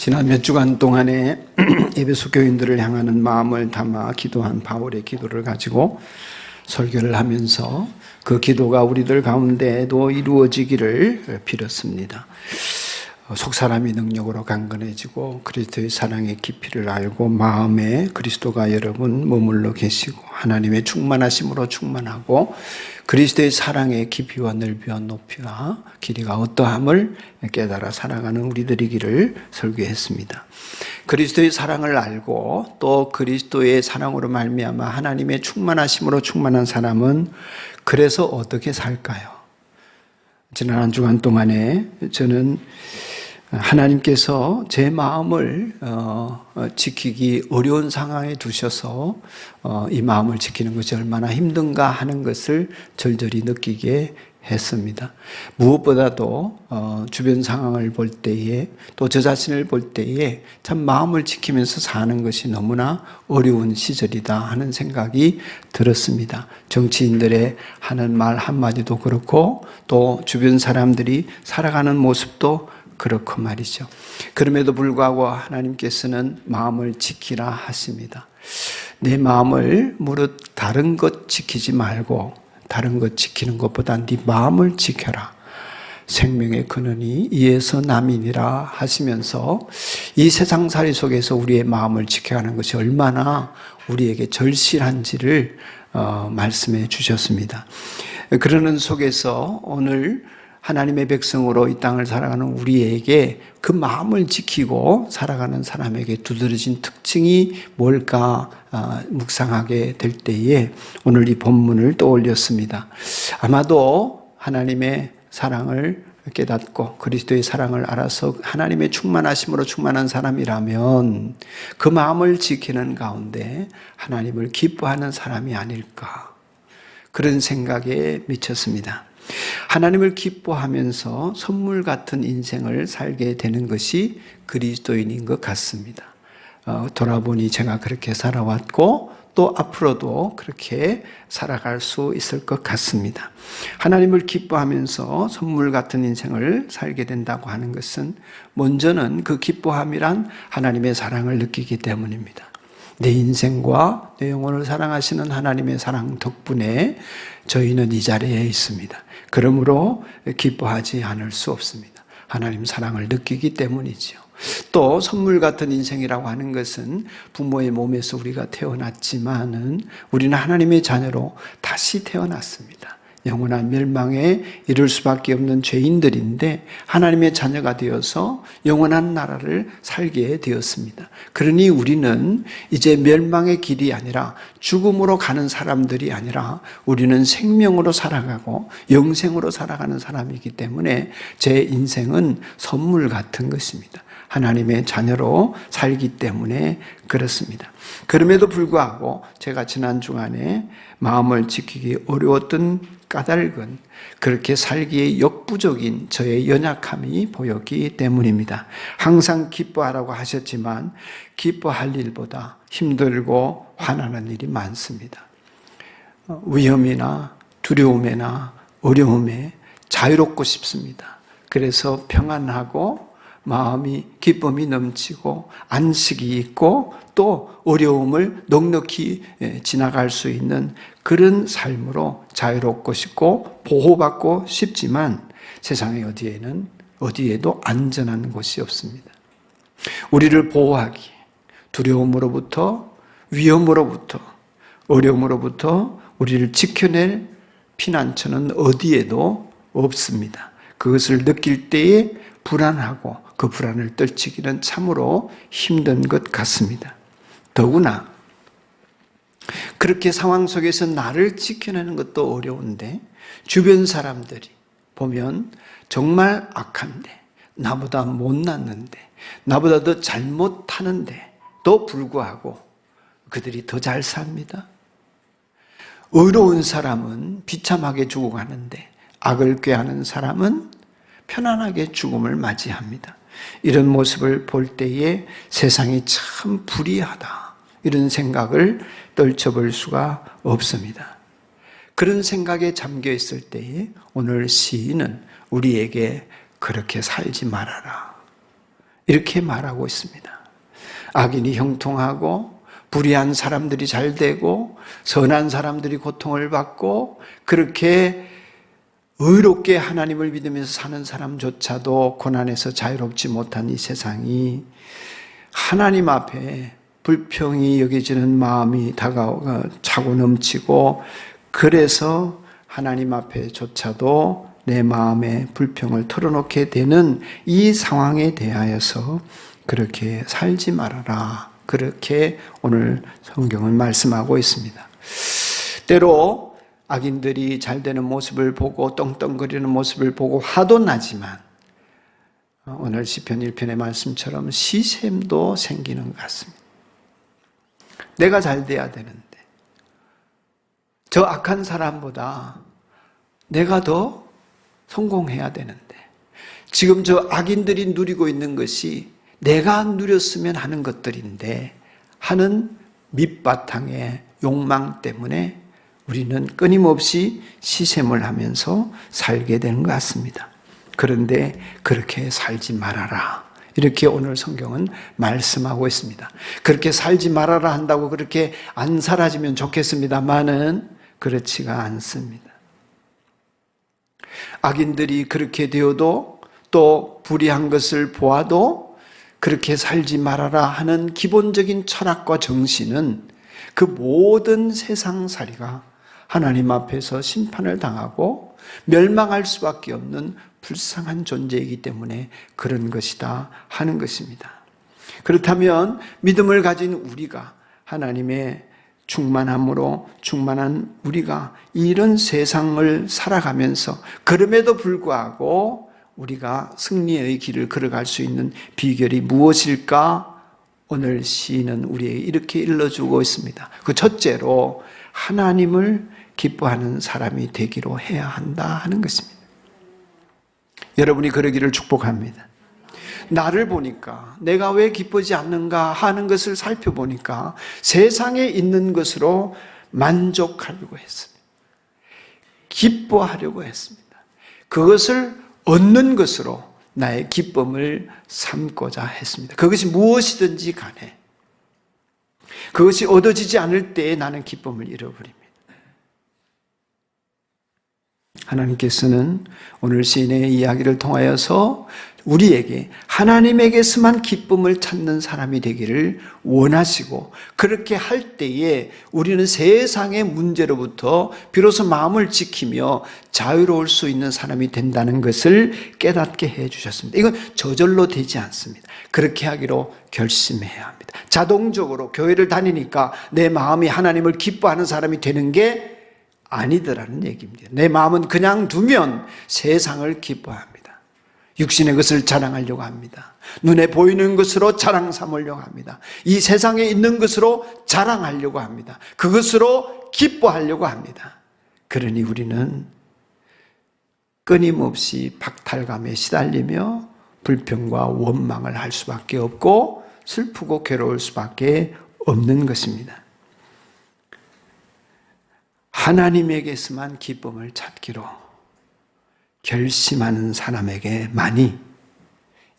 지난 몇 주간 동안에 에베소 교인들을 향하는 마음을 담아 기도한 바울의 기도를 가지고 설교를 하면서 그 기도가 우리들 가운데에도 이루어지기를 빌었습니다. 속사람이 능력으로 강건해지고 그리스도의 사랑의 깊이를 알고 마음에 그리스도가 여러분 머물러 계시고 하나님의 충만하심으로 충만하고 그리스도의 사랑의 깊이와 넓이와 높이와 길이가 어떠함을 깨달아 살아가는 우리들이기를 설교했습니다. 그리스도의 사랑을 알고 또 그리스도의 사랑으로 말미암아 하나님의 충만하심으로 충만한 사람은 그래서 어떻게 살까요? 지난 한 주간 동안에 저는 하나님께서 제 마음을 지키기 어려운 상황에 두셔서 이 마음을 지키는 것이 얼마나 힘든가 하는 것을 절절히 느끼게 했습니다. 무엇보다도 주변 상황을 볼 때에 또 저 자신을 볼 때에 참 마음을 지키면서 사는 것이 너무나 어려운 시절이다 하는 생각이 들었습니다. 정치인들의 하는 말 한마디도 그렇고 또 주변 사람들이 살아가는 모습도 그렇고 말이죠. 그럼에도 불구하고 하나님께서는 마음을 지키라 하십니다. 내 마음을 무릇 다른 것 지키지 말고 다른 것 지키는 것보다 네 마음을 지켜라. 생명의 근원이 이에서 남이니라 하시면서 이 세상살이 속에서 우리의 마음을 지켜가는 것이 얼마나 우리에게 절실한지를 말씀해 주셨습니다. 그러는 속에서 오늘 하나님의 백성으로 이 땅을 살아가는 우리에게 그 마음을 지키고 살아가는 사람에게 두드러진 특징이 뭘까 묵상하게 될 때에 오늘 이 본문을 떠올렸습니다. 아마도 하나님의 사랑을 깨닫고 그리스도의 사랑을 알아서 하나님의 충만하심으로 충만한 사람이라면 그 마음을 지키는 가운데 하나님을 기뻐하는 사람이 아닐까 그런 생각에 미쳤습니다. 하나님을 기뻐하면서 선물 같은 인생을 살게 되는 것이 그리스도인인 것 같습니다. 돌아보니 제가 그렇게 살아왔고 또 앞으로도 그렇게 살아갈 수 있을 것 같습니다. 하나님을 기뻐하면서 선물 같은 인생을 살게 된다고 하는 것은 먼저는 그 기뻐함이란 하나님의 사랑을 느끼기 때문입니다. 내 인생과 내 영혼을 사랑하시는 하나님의 사랑 덕분에 저희는 이 자리에 있습니다. 그러므로 기뻐하지 않을 수 없습니다. 하나님 사랑을 느끼기 때문이죠. 또 선물 같은 인생이라고 하는 것은 부모의 몸에서 우리가 태어났지만은 우리는 하나님의 자녀로 다시 태어났습니다. 영원한 멸망에 이를 수밖에 없는 죄인들인데 하나님의 자녀가 되어서 영원한 나라를 살게 되었습니다. 그러니 우리는 이제 멸망의 길이 아니라 죽음으로 가는 사람들이 아니라 우리는 생명으로 살아가고 영생으로 살아가는 사람이기 때문에 제 인생은 선물 같은 것입니다. 하나님의 자녀로 살기 때문에 그렇습니다. 그럼에도 불구하고 제가 지난 주간에 마음을 지키기 어려웠던 까닭은 그렇게 살기에 역부족인 저의 연약함이 보였기 때문입니다. 항상 기뻐하라고 하셨지만 기뻐할 일보다 힘들고 화나는 일이 많습니다. 위험이나 두려움이나 어려움에 자유롭고 싶습니다. 그래서 평안하고 마음이 기쁨이 넘치고 안식이 있고 또 어려움을 넉넉히 지나갈 수 있는 그런 삶으로 자유롭고 싶고 보호받고 싶지만 세상에 어디에도 안전한 곳이 없습니다. 우리를 보호하기 두려움으로부터 위험으로부터 어려움으로부터 우리를 지켜낼 피난처는 어디에도 없습니다. 그것을 느낄 때에 불안하고 그 불안을 떨치기는 참으로 힘든 것 같습니다. 더구나 그렇게 상황 속에서 나를 지켜내는 것도 어려운데 주변 사람들이 보면 정말 악한데 나보다 못났는데 나보다 더 잘못하는데 또 불구하고 그들이 더 잘 삽니다. 의로운 사람은 비참하게 죽어가는데 악을 꾀하는 사람은 편안하게 죽음을 맞이합니다. 이런 모습을 볼 때에 세상이 참 불의하다 이런 생각을 떨쳐볼 수가 없습니다. 그런 생각에 잠겨 있을 때에 오늘 시인은 우리에게 그렇게 살지 말아라 이렇게 말하고 있습니다. 악인이 형통하고 불의한 사람들이 잘 되고 선한 사람들이 고통을 받고 그렇게 의롭게 하나님을 믿으면서 사는 사람조차도 고난에서 자유롭지 못한 이 세상이 하나님 앞에 불평이 여겨지는 마음이 차고 넘치고 그래서 하나님 앞에조차도 내 마음의 불평을 털어놓게 되는 이 상황에 대하여서 그렇게 살지 말아라. 그렇게 오늘 성경은 말씀하고 있습니다. 때로 악인들이 잘 되는 모습을 보고 떵떵거리는 모습을 보고 화도 나지만 오늘 시편 1편의 말씀처럼 시샘도 생기는 것 같습니다. 내가 잘 돼야 되는데 저 악한 사람보다 내가 더 성공해야 되는데 지금 저 악인들이 누리고 있는 것이 내가 누렸으면 하는 것들인데 하는 밑바탕의 욕망 때문에 우리는 끊임없이 시샘을 하면서 살게 되는 것 같습니다. 그런데 그렇게 살지 말아라. 이렇게 오늘 성경은 말씀하고 있습니다. 그렇게 살지 말아라 한다고 그렇게 안 사라지면 좋겠습니다만은 그렇지가 않습니다. 악인들이 그렇게 되어도 또 불의한 것을 보아도 그렇게 살지 말아라 하는 기본적인 철학과 정신은 그 모든 세상살이가 하나님 앞에서 심판을 당하고 멸망할 수밖에 없는 불쌍한 존재이기 때문에 그런 것이다 하는 것입니다. 그렇다면 믿음을 가진 우리가 하나님의 충만함으로 충만한 우리가 이런 세상을 살아가면서 그럼에도 불구하고 우리가 승리의 길을 걸어갈 수 있는 비결이 무엇일까? 오늘 시인은 우리에게 이렇게 일러주고 있습니다. 그 첫째로 하나님을 기뻐하는 사람이 되기로 해야 한다 하는 것입니다. 여러분이 그러기를 축복합니다. 나를 보니까 내가 왜 기쁘지 않는가 하는 것을 살펴보니까 세상에 있는 것으로 만족하려고 했습니다. 기뻐하려고 했습니다. 그것을 얻는 것으로 나의 기쁨을 삼고자 했습니다. 그것이 무엇이든지 간에 그것이 얻어지지 않을 때에 나는 기쁨을 잃어버립니다. 하나님께서는 오늘 시인의 이야기를 통하여서 우리에게 하나님에게서만 기쁨을 찾는 사람이 되기를 원하시고 그렇게 할 때에 우리는 세상의 문제로부터 비로소 마음을 지키며 자유로울 수 있는 사람이 된다는 것을 깨닫게 해주셨습니다. 이건 저절로 되지 않습니다. 그렇게 하기로 결심해야 합니다. 자동적으로 교회를 다니니까 내 마음이 하나님을 기뻐하는 사람이 되는 게 아니더라는 얘기입니다. 내 마음은 그냥 두면 세상을 기뻐합니다. 육신의 것을 자랑하려고 합니다. 눈에 보이는 것으로 자랑 삼으려고 합니다. 이 세상에 있는 것으로 자랑하려고 합니다. 그것으로 기뻐하려고 합니다. 그러니 우리는 끊임없이 박탈감에 시달리며 불평과 원망을 할 수밖에 없고 슬프고 괴로울 수밖에 없는 것입니다. 하나님에게서만 기쁨을 찾기로 결심하는 사람에게만이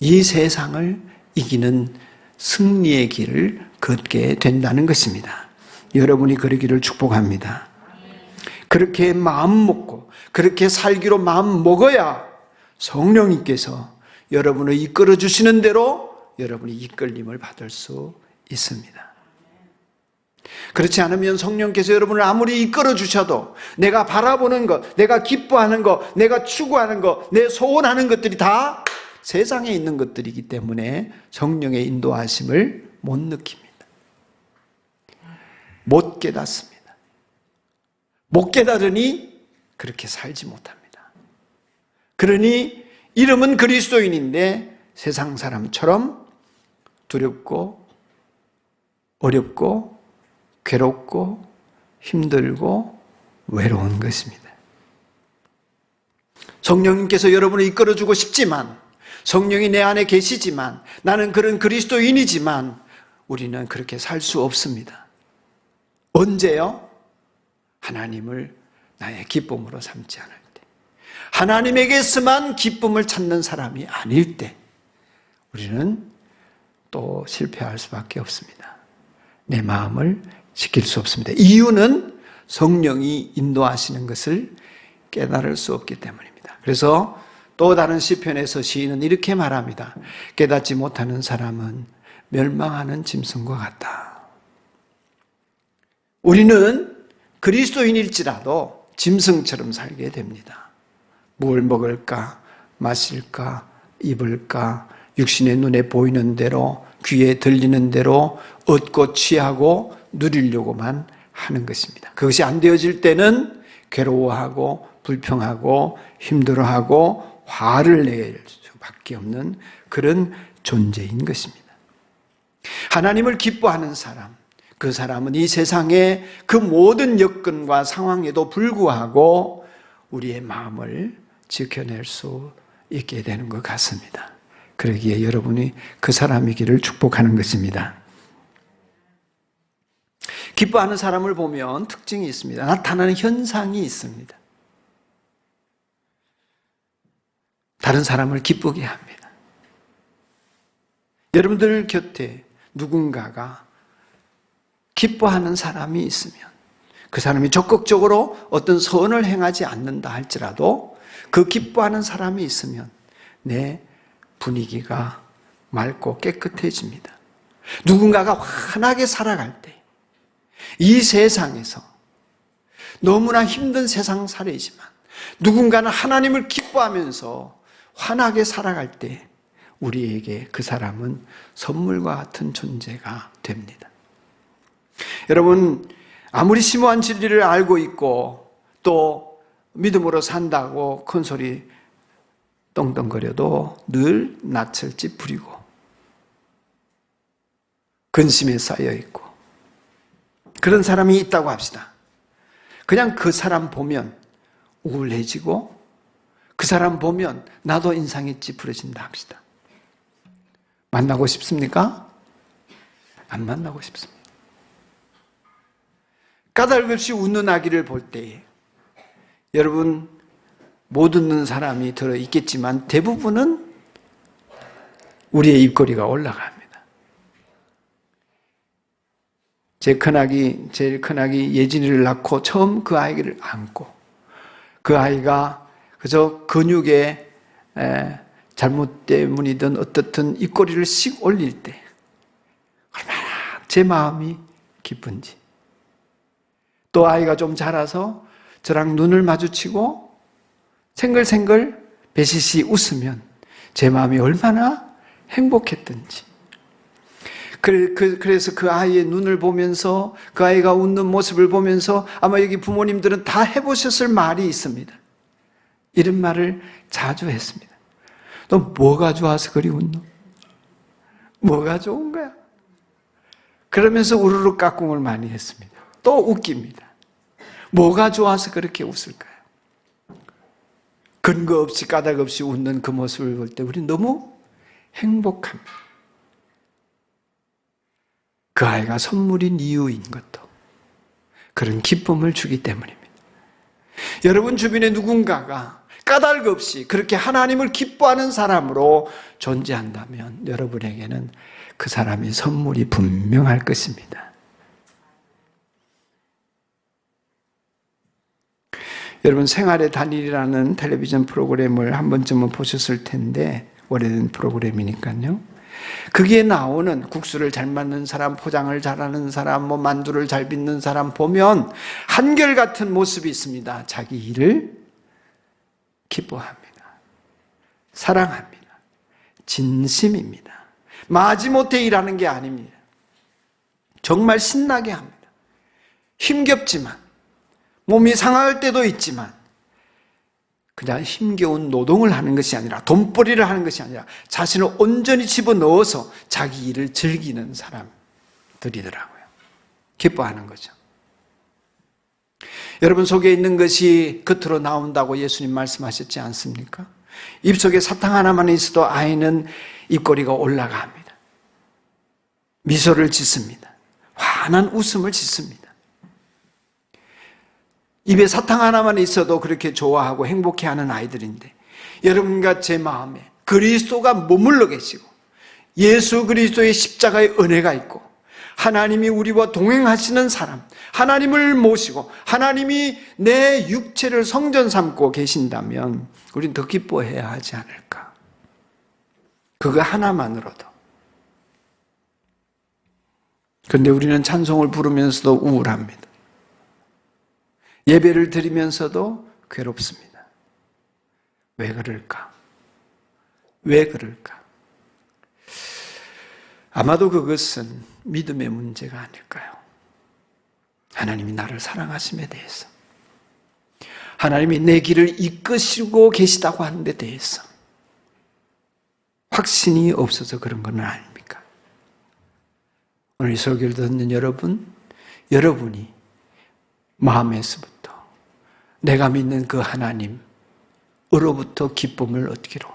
이 세상을 이기는 승리의 길을 걷게 된다는 것입니다. 여러분이 그러기를 축복합니다. 그렇게 마음 먹고 그렇게 살기로 마음 먹어야 성령님께서 여러분을 이끌어 주시는 대로 여러분이 이끌림을 받을 수 있습니다. 그렇지 않으면 성령께서 여러분을 아무리 이끌어 주셔도 내가 바라보는 것, 내가 기뻐하는 것, 내가 추구하는 것, 내 소원하는 것들이 다 세상에 있는 것들이기 때문에 성령의 인도하심을 못 느낍니다. 못 깨닫습니다. 못 깨달으니 그렇게 살지 못합니다. 그러니 이름은 그리스도인인데 세상 사람처럼 두렵고 어렵고 괴롭고 힘들고 외로운 것입니다. 성령님께서 여러분을 이끌어주고 싶지만 성령이 내 안에 계시지만 나는 그런 그리스도인이지만 우리는 그렇게 살 수 없습니다. 언제요? 하나님을 나의 기쁨으로 삼지 않을 때, 하나님에게서만 기쁨을 찾는 사람이 아닐 때 우리는 또 실패할 수밖에 없습니다. 내 마음을 지킬 수 없습니다. 이유는 성령이 인도하시는 것을 깨달을 수 없기 때문입니다. 그래서 또 다른 시편에서 시인은 이렇게 말합니다. 깨닫지 못하는 사람은 멸망하는 짐승과 같다. 우리는 그리스도인일지라도 짐승처럼 살게 됩니다. 뭘 먹을까, 마실까, 입을까, 육신의 눈에 보이는 대로, 귀에 들리는 대로 얻고 취하고 누리려고만 하는 것입니다. 그것이 안 되어질 때는 괴로워하고 불평하고 힘들어하고 화를 낼 수밖에 없는 그런 존재인 것입니다. 하나님을 기뻐하는 사람, 그 사람은 이 세상의 그 모든 여건과 상황에도 불구하고 우리의 마음을 지켜낼 수 있게 되는 것 같습니다. 그러기에 여러분이 그 사람이기를 축복하는 것입니다. 기뻐하는 사람을 보면 특징이 있습니다. 나타나는 현상이 있습니다. 다른 사람을 기쁘게 합니다. 여러분들 곁에 누군가가 기뻐하는 사람이 있으면 그 사람이 적극적으로 어떤 선을 행하지 않는다 할지라도 그 기뻐하는 사람이 있으면 내 분위기가 맑고 깨끗해집니다. 누군가가 환하게 살아갈 때 이 세상에서 너무나 힘든 세상살이지만 누군가는 하나님을 기뻐하면서 환하게 살아갈 때 우리에게 그 사람은 선물과 같은 존재가 됩니다. 여러분, 아무리 심오한 진리를 알고 있고 또 믿음으로 산다고 큰 소리 떵떵거려도 늘 낯을 찌푸리고 근심에 쌓여 있고 그런 사람이 있다고 합시다. 그냥 그 사람 보면 우울해지고 그 사람 보면 나도 인상이 찌푸려진다 합시다. 만나고 싶습니까? 안 만나고 싶습니다. 까닭없이 웃는 아기를 볼 때에 여러분 못 웃는 사람이 들어 있겠지만 대부분은 우리의 입꼬리가 올라갑니다. 제일 큰아기 예진이를 낳고 처음 그 아이를 안고 그 아이가 그저 근육의 잘못 때문이든 어떻든 입꼬리를 씩 올릴 때 얼마나 제 마음이 기쁜지, 또 아이가 좀 자라서 저랑 눈을 마주치고 생글생글 배시시 웃으면 제 마음이 얼마나 행복했던지, 그래서 그 아이의 눈을 보면서 그 아이가 웃는 모습을 보면서 아마 여기 부모님들은 다 해보셨을 말이 있습니다. 이런 말을 자주 했습니다. 너 뭐가 좋아서 그리 웃노? 뭐가 좋은 거야? 그러면서 우르르 깍꿍을 많이 했습니다. 또 웃깁니다. 뭐가 좋아서 그렇게 웃을까요? 근거 없이 까닭 없이 웃는 그 모습을 볼 때 우리는 너무 행복합니다. 그 아이가 선물인 이유인 것도 그런 기쁨을 주기 때문입니다. 여러분 주변에 누군가가 까닭 없이 그렇게 하나님을 기뻐하는 사람으로 존재한다면 여러분에게는 그 사람이 선물이 분명할 것입니다. 여러분 생활의 단일이라는 텔레비전 프로그램을 한 번쯤은 보셨을 텐데 오래된 프로그램이니까요. 거기에 나오는 국수를 잘 만든 사람, 포장을 잘하는 사람, 만두를 잘 빚는 사람 보면 한결같은 모습이 있습니다. 자기 일을 기뻐합니다. 사랑합니다. 진심입니다. 마지못해 일하는 게 아닙니다. 정말 신나게 합니다. 힘겹지만, 몸이 상할 때도 있지만 그냥 힘겨운 노동을 하는 것이 아니라 돈벌이를 하는 것이 아니라 자신을 온전히 집어넣어서 자기 일을 즐기는 사람들이더라고요. 기뻐하는 거죠. 여러분 속에 있는 것이 겉으로 나온다고 예수님 말씀하셨지 않습니까? 입속에 사탕 하나만 있어도 아이는 입꼬리가 올라갑니다. 미소를 짓습니다. 환한 웃음을 짓습니다. 입에 사탕 하나만 있어도 그렇게 좋아하고 행복해하는 아이들인데 여러분과 제 마음에 그리스도가 머물러 계시고 예수 그리스도의 십자가의 은혜가 있고 하나님이 우리와 동행하시는 사람, 하나님을 모시고 하나님이 내 육체를 성전 삼고 계신다면 우리는 더 기뻐해야 하지 않을까. 그거 하나만으로도. 그런데 우리는 찬송을 부르면서도 우울합니다. 예배를 드리면서도 괴롭습니다. 왜 그럴까? 왜 그럴까? 아마도 그것은 믿음의 문제가 아닐까요? 하나님이 나를 사랑하심에 대해서, 하나님이 내 길을 이끄시고 계시다고 하는 데 대해서 확신이 없어서 그런 건 아닙니까? 오늘 이 설교를 듣는 여러분이 마음에서부터 내가 믿는 그 하나님으로부터 기쁨을 얻기로,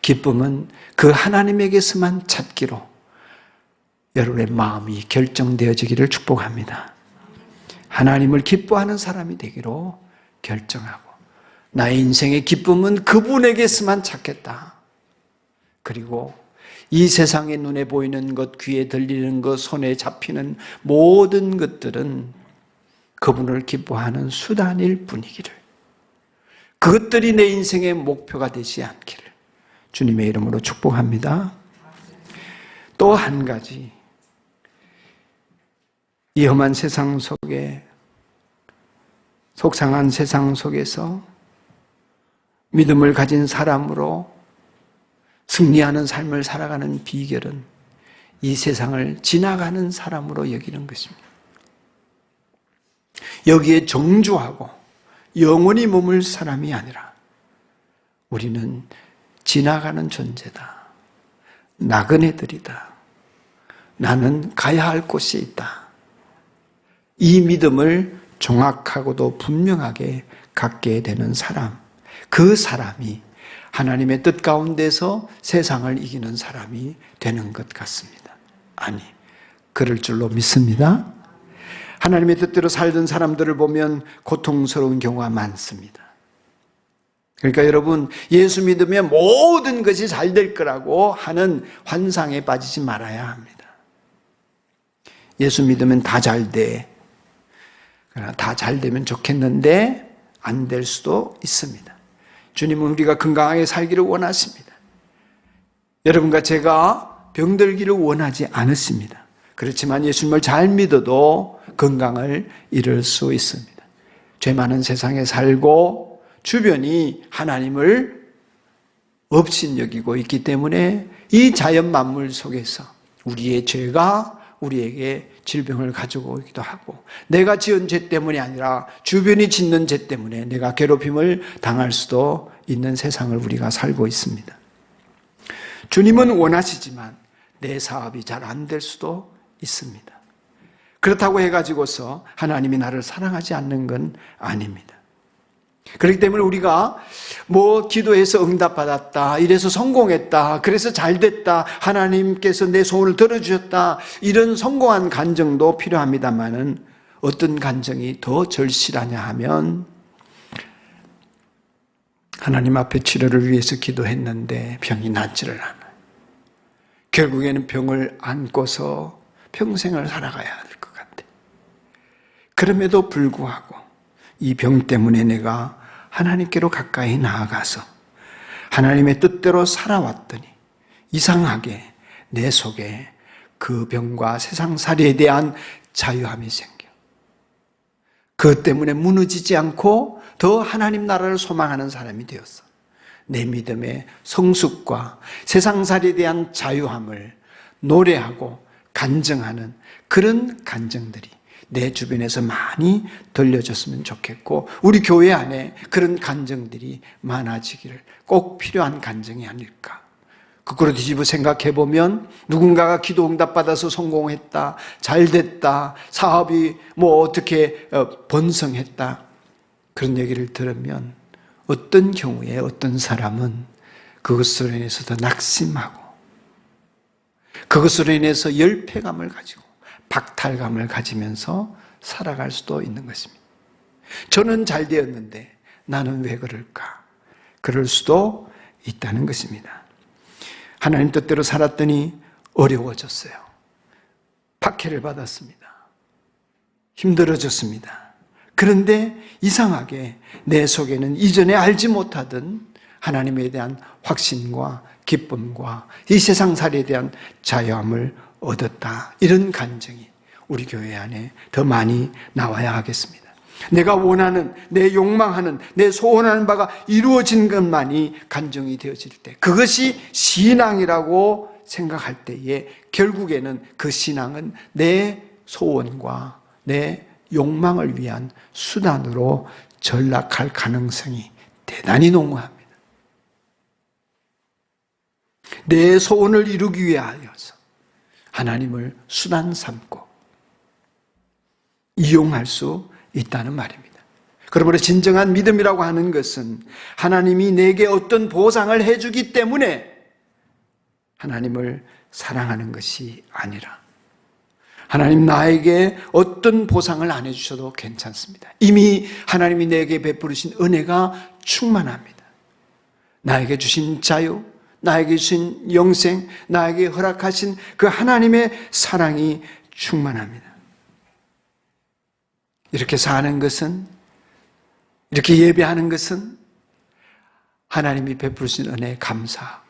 기쁨은 그 하나님에게서만 찾기로 여러분의 마음이 결정되어지기를 축복합니다. 하나님을 기뻐하는 사람이 되기로 결정하고, 나의 인생의 기쁨은 그분에게서만 찾겠다. 그리고 이 세상의 눈에 보이는 것, 귀에 들리는 것, 손에 잡히는 모든 것들은 그분을 기뻐하는 수단일 뿐이기를, 그것들이 내 인생의 목표가 되지 않기를 주님의 이름으로 축복합니다. 또 한 가지, 이 험한 세상 속에, 속상한 세상 속에서 믿음을 가진 사람으로 승리하는 삶을 살아가는 비결은 이 세상을 지나가는 사람으로 여기는 것입니다. 여기에 정주하고 영원히 머물 사람이 아니라 우리는 지나가는 존재다. 나그네들이다. 나는 가야 할 곳이 있다. 이 믿음을 정확하고도 분명하게 갖게 되는 사람, 그 사람이 하나님의 뜻 가운데서 세상을 이기는 사람이 되는 것 같습니다. 아니, 그럴 줄로 믿습니다. 하나님의 뜻대로 살던 사람들을 보면 고통스러운 경우가 많습니다. 그러니까 여러분, 예수 믿으면 모든 것이 잘 될 거라고 하는 환상에 빠지지 말아야 합니다. 예수 믿으면 다 잘 돼. 그러나 다 잘 되면 좋겠는데 안 될 수도 있습니다. 주님은 우리가 건강하게 살기를 원하십니다. 여러분과 제가 병들기를 원하지 않으십니다. 그렇지만 예수님을 잘 믿어도 건강을 잃을 수 있습니다. 죄 많은 세상에 살고 주변이 하나님을 업신여기고 있기 때문에 이 자연 만물 속에서 우리의 죄가 우리에게 질병을 가지고 오기도 하고, 내가 지은 죄 때문이 아니라 주변이 짓는 죄 때문에 내가 괴롭힘을 당할 수도 있는 세상을 우리가 살고 있습니다. 주님은 원하시지만 내 사업이 잘 안 될 수도 있습니다. 그렇다고 해가지고서 하나님이 나를 사랑하지 않는 건 아닙니다. 그렇기 때문에 우리가 기도해서 응답받았다, 이래서 성공했다, 그래서 잘됐다, 하나님께서 내 소원을 들어주셨다, 이런 성공한 간증도 필요합니다만은 어떤 간증이 더 절실하냐 하면, 하나님 앞에 치료를 위해서 기도했는데 병이 낫지를 않아요. 결국에는 병을 안고서 평생을 살아가야 할 것 같아. 그럼에도 불구하고 이 병 때문에 내가 하나님께로 가까이 나아가서 하나님의 뜻대로 살아왔더니 이상하게 내 속에 그 병과 세상살이에 대한 자유함이 생겨. 그것 때문에 무너지지 않고 더 하나님 나라를 소망하는 사람이 되었어. 내 믿음의 성숙과 세상살이에 대한 자유함을 노래하고 간증하는 그런 간증들이 내 주변에서 많이 들려졌으면 좋겠고, 우리 교회 안에 그런 간증들이 많아지기를 꼭 필요한 간증이 아닐까. 거꾸로 뒤집어 생각해보면 누군가가 기도 응답받아서 성공했다, 잘됐다, 사업이 어떻게 번성했다, 그런 얘기를 들으면 어떤 경우에 어떤 사람은 그것으로 인해서 더 낙심하고, 그것으로 인해서 열패감을 가지고 박탈감을 가지면서 살아갈 수도 있는 것입니다. 저는 잘 되었는데 나는 왜 그럴까? 그럴 수도 있다는 것입니다. 하나님 뜻대로 살았더니 어려워졌어요. 박해를 받았습니다. 힘들어졌습니다. 그런데 이상하게 내 속에는 이전에 알지 못하던 하나님에 대한 확신과 기쁨과 이 세상살이에 대한 자유함을 얻었다. 이런 감정이 우리 교회 안에 더 많이 나와야 하겠습니다. 내가 원하는, 내 욕망하는, 내 소원하는 바가 이루어진 것만이 간증이 되어질 때, 그것이 신앙이라고 생각할 때에 결국에는 그 신앙은 내 소원과 내 욕망을 위한 수단으로 전락할 가능성이 대단히 농후합니다. 내 소원을 이루기 위하여서 하나님을 수단 삼고 이용할 수 있다는 말입니다. 그러므로 진정한 믿음이라고 하는 것은 하나님이 내게 어떤 보상을 해주기 때문에 하나님을 사랑하는 것이 아니라, 하나님 나에게 어떤 보상을 안 해주셔도 괜찮습니다. 이미 하나님이 내게 베푸르신 은혜가 충만합니다. 나에게 주신 자유, 나에게 주신 영생, 나에게 허락하신 그 하나님의 사랑이 충만합니다. 이렇게 사는 것은, 이렇게 예배하는 것은 하나님이 베푸신 은혜에 감사,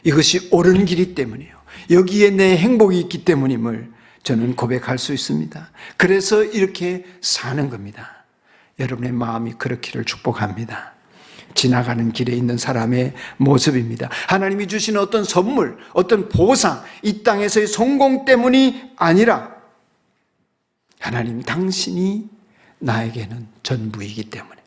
이것이 옳은 길이기 때문이에요. 여기에 내 행복이 있기 때문임을 저는 고백할 수 있습니다. 그래서 이렇게 사는 겁니다. 여러분의 마음이 그렇기를 축복합니다. 지나가는 길에 있는 사람의 모습입니다. 하나님이 주신 어떤 선물, 어떤 보상, 이 땅에서의 성공 때문이 아니라 하나님 당신이 나에게는 전부이기 때문에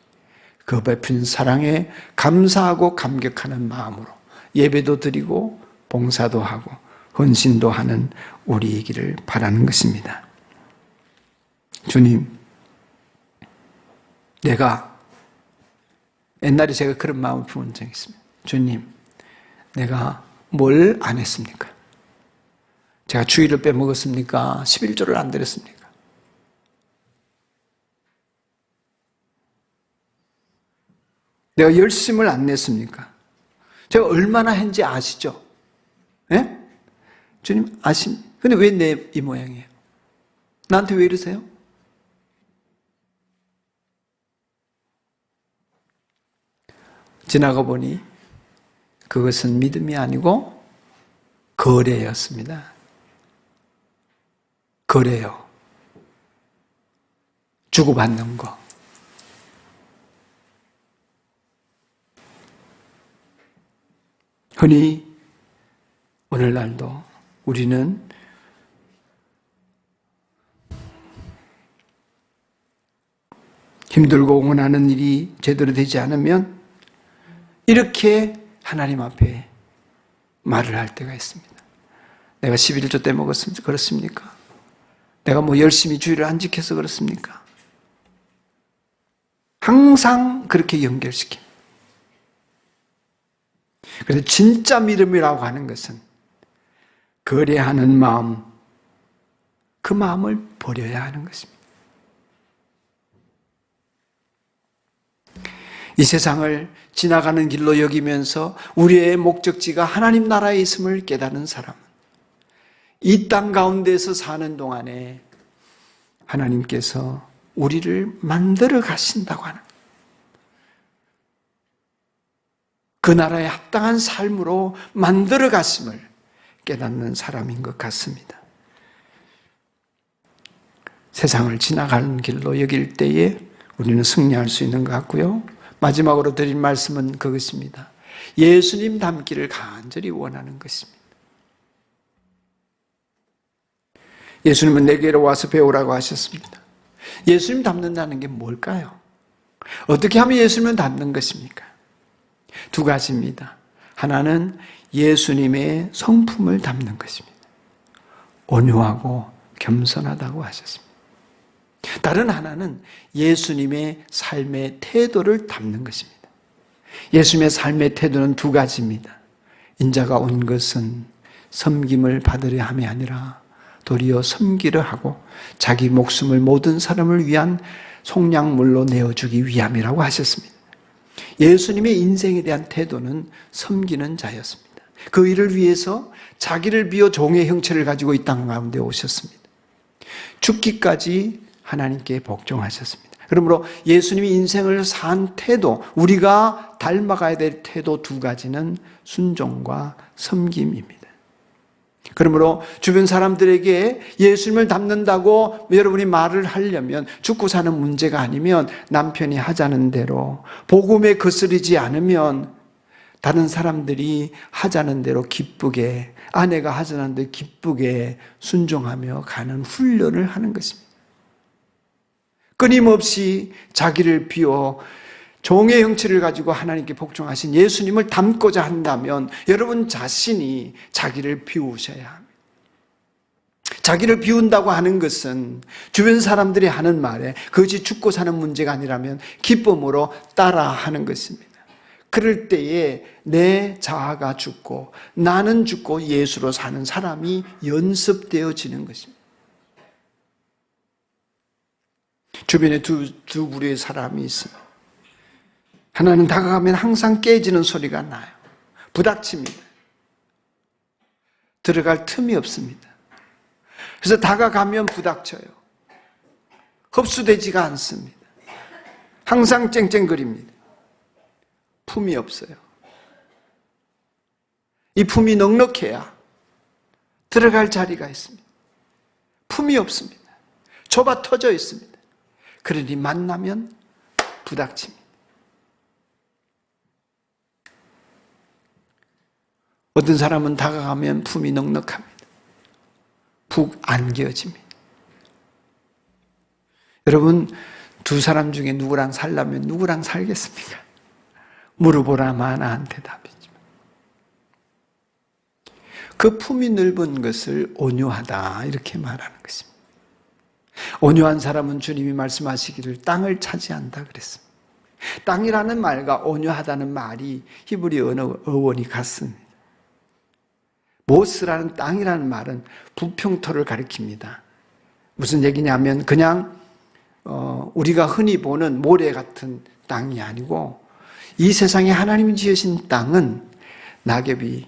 그 베푼 사랑에 감사하고 감격하는 마음으로 예배도 드리고 봉사도 하고 헌신도 하는 우리이기를 바라는 것입니다. 주님, 옛날에 제가 그런 마음을 품은 적이 있습니다. 주님, 내가 뭘 안 했습니까? 제가 주일을 빼먹었습니까? 11조를 안 드렸습니까? 내가 열심을 안 냈습니까? 제가 얼마나 했는지 아시죠? 예? 주님 아십니까? 근데 왜 내 이 모양이에요? 나한테 왜 이러세요? 지나가 보니 그것은 믿음이 아니고 거래였습니다. 거래요. 주고받는 거. 흔히 오늘날도 우리는 힘들고 원하는 일이 제대로 되지 않으면 이렇게 하나님 앞에 말을 할 때가 있습니다. 내가 11조 때 먹었습니까? 그렇습니까? 내가 열심히 주의를 안 지켜서 그렇습니까? 항상 그렇게 연결시킵니다. 그래서 진짜 믿음이라고 하는 것은 거래하는 마음, 그 마음을 버려야 하는 것입니다. 이 세상을 지나가는 길로 여기면서 우리의 목적지가 하나님 나라에 있음을 깨닫는 사람은 이 땅 가운데서 사는 동안에 하나님께서 우리를 만들어 가신다고 하는, 그 나라에 합당한 삶으로 만들어 갔음을 깨닫는 사람인 것 같습니다. 세상을 지나가는 길로 여길 때에 우리는 승리할 수 있는 것 같고요. 마지막으로 드린 말씀은 그것입니다. 예수님 닮기를 간절히 원하는 것입니다. 예수님은 내게로 와서 배우라고 하셨습니다. 예수님 닮는다는 게 뭘까요? 어떻게 하면 예수님을 닮는 것입니까? 두 가지입니다. 하나는 예수님의 성품을 담는 것입니다. 온유하고 겸손하다고 하셨습니다. 다른 하나는 예수님의 삶의 태도를 담는 것입니다. 예수님의 삶의 태도는 두 가지입니다. 인자가 온 것은 섬김을 받으려 함이 아니라 도리어 섬기려 하고 자기 목숨을 모든 사람을 위한 속량물로 내어주기 위함이라고 하셨습니다. 예수님의 인생에 대한 태도는 섬기는 자였습니다. 그 일을 위해서 자기를 비워 종의 형체를 가지고 이 땅 가운데 오셨습니다. 죽기까지 하나님께 복종하셨습니다. 그러므로 예수님이 인생을 산 태도, 우리가 닮아가야 될 태도 두 가지는 순종과 섬김입니다. 그러므로 주변 사람들에게 예수님을 닮는다고 여러분이 말을 하려면, 죽고 사는 문제가 아니면 남편이 하자는 대로, 복음에 거스르지 않으면 다른 사람들이 하자는 대로 기쁘게, 아내가 하자는 대로 기쁘게 순종하며 가는 훈련을 하는 것입니다. 끊임없이 자기를 비워 종의 형체를 가지고 하나님께 복종하신 예수님을 닮고자 한다면 여러분 자신이 자기를 비우셔야 합니다. 자기를 비운다고 하는 것은 주변 사람들이 하는 말에 그것이 죽고 사는 문제가 아니라면 기쁨으로 따라하는 것입니다. 그럴 때에 내 자아가 죽고 나는 죽고 예수로 사는 사람이 연습되어지는 것입니다. 주변에 두 부류의 사람이 있습니다. 하나는 다가가면 항상 깨지는 소리가 나요. 부닥칩니다. 들어갈 틈이 없습니다. 그래서 다가가면 부닥쳐요. 흡수되지가 않습니다. 항상 쨍쨍거립니다. 품이 없어요. 이 품이 넉넉해야 들어갈 자리가 있습니다. 품이 없습니다. 좁아 터져 있습니다. 그러니 만나면 부닥칩니다. 어떤 사람은 다가가면 품이 넉넉합니다. 푹 안겨집니다. 여러분, 두 사람 중에 누구랑 살려면 누구랑 살겠습니까? 물어보라만 나한테 답이지만. 그 품이 넓은 것을 온유하다 이렇게 말하는 것입니다. 온유한 사람은 주님이 말씀하시기를 땅을 차지한다 그랬습니다. 땅이라는 말과 온유하다는 말이 히브리 어원이 같습니다. 모스라는 땅이라는 말은 부평토를 가리킵니다. 무슨 얘기냐면 그냥 우리가 흔히 보는 모래 같은 땅이 아니고 이 세상에 하나님이 지으신 땅은 낙엽이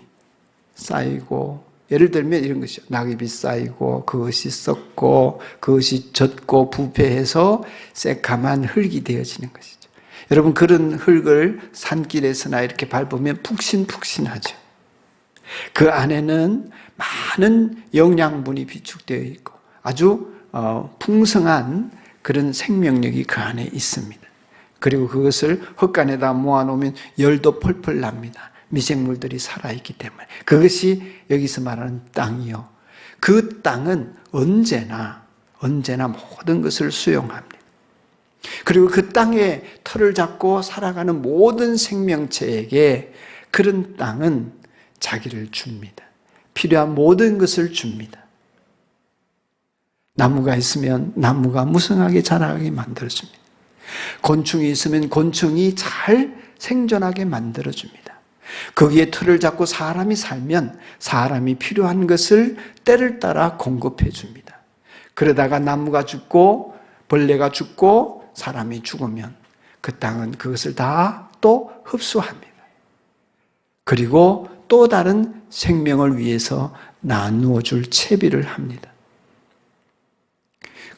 쌓이고, 예를 들면 이런 것이죠. 낙엽이 쌓이고 그것이 썩고 그것이 젖고 부패해서 새카만 흙이 되어지는 것이죠. 여러분, 그런 흙을 산길에서나 이렇게 밟으면 푹신푹신하죠. 그 안에는 많은 영양분이 비축되어 있고 아주 풍성한 그런 생명력이 그 안에 있습니다. 그리고 그것을 흙간에다 모아놓으면 열도 펄펄 납니다. 미생물들이 살아있기 때문에. 그것이 여기서 말하는 땅이요. 그 땅은 언제나 모든 것을 수용합니다. 그리고 그 땅에 털을 잡고 살아가는 모든 생명체에게 그런 땅은 자기를 줍니다. 필요한 모든 것을 줍니다. 나무가 있으면 나무가 무성하게 자라게 만들어줍니다. 곤충이 있으면 곤충이 잘 생존하게 만들어줍니다. 거기에 틀을 잡고 사람이 살면 사람이 필요한 것을 때를 따라 공급해 줍니다. 그러다가 나무가 죽고 벌레가 죽고 사람이 죽으면 그 땅은 그것을 다 또 흡수합니다. 그리고 또 다른 생명을 위해서 나누어 줄 채비를 합니다.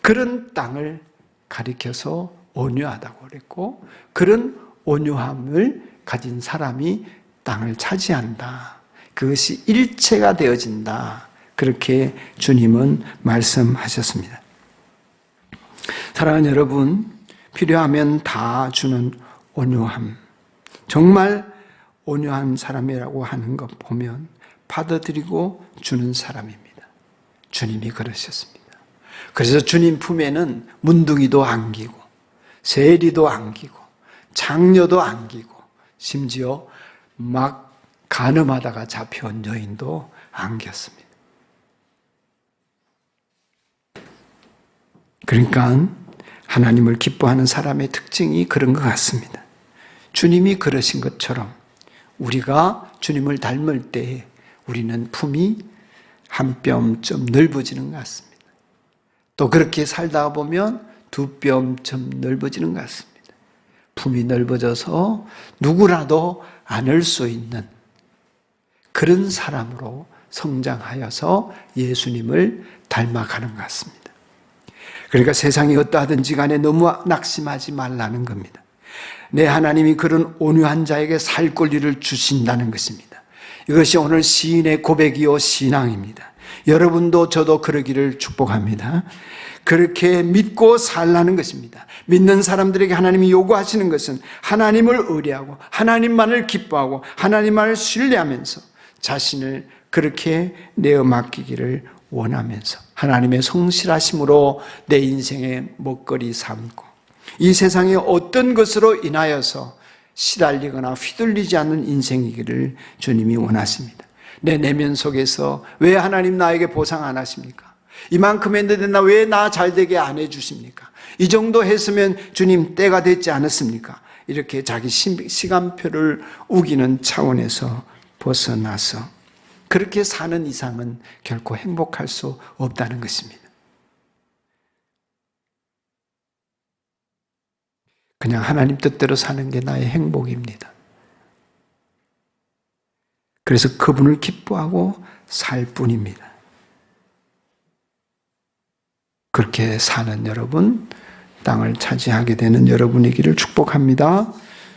그런 땅을 가리켜서 온유하다고 그랬고, 그런 온유함을 가진 사람이 땅을 차지한다. 그것이 일체가 되어진다. 그렇게 주님은 말씀하셨습니다. 사랑하는 여러분, 필요하면 다 주는 온유함. 정말 온유한 사람이라고 하는 것 보면 받아들이고 주는 사람입니다. 주님이 그러셨습니다. 그래서 주님 품에는 문둥이도 안기고 세리도 안기고 장녀도 안기고 심지어 막 간음하다가 잡혀온 여인도 안겼습니다. 그러니까 하나님을 기뻐하는 사람의 특징이 그런 것 같습니다. 주님이 그러신 것처럼 우리가 주님을 닮을 때 우리는 품이 한 뼘쯤 넓어지는 것 같습니다. 또 그렇게 살다가 보면 두 뼘쯤 넓어지는 것 같습니다. 품이 넓어져서 누구라도 안을 수 있는 그런 사람으로 성장하여서 예수님을 닮아가는 것 같습니다. 그러니까 세상이 어떠하든지 간에 너무 낙심하지 말라는 겁니다. 내 하나님이 그런 온유한 자에게 살 권리를 주신다는 것입니다. 이것이 오늘 시인의 고백이요 신앙입니다. 여러분도 저도 그러기를 축복합니다. 그렇게 믿고 살라는 것입니다. 믿는 사람들에게 하나님이 요구하시는 것은 하나님을 의뢰하고 하나님만을 기뻐하고 하나님만을 신뢰하면서 자신을 그렇게 내어 맡기기를 원하면서 하나님의 성실하심으로 내 인생의 먹거리 삼고 이 세상의 어떤 것으로 인하여서 시달리거나 휘둘리지 않는 인생이기를 주님이 원하십니다. 내 내면 속에서 왜 하나님 나에게 보상 안 하십니까? 이만큼 했는데 왜 나 잘되게 안 해주십니까? 이 정도 했으면 주님 때가 됐지 않았습니까? 이렇게 자기 시간표를 우기는 차원에서 벗어나서 그렇게 사는 이상은 결코 행복할 수 없다는 것입니다. 그냥 하나님 뜻대로 사는 게 나의 행복입니다. 그래서 그분을 기뻐하고 살 뿐입니다. 그렇게 사는 여러분, 땅을 차지하게 되는 여러분이기를 축복합니다.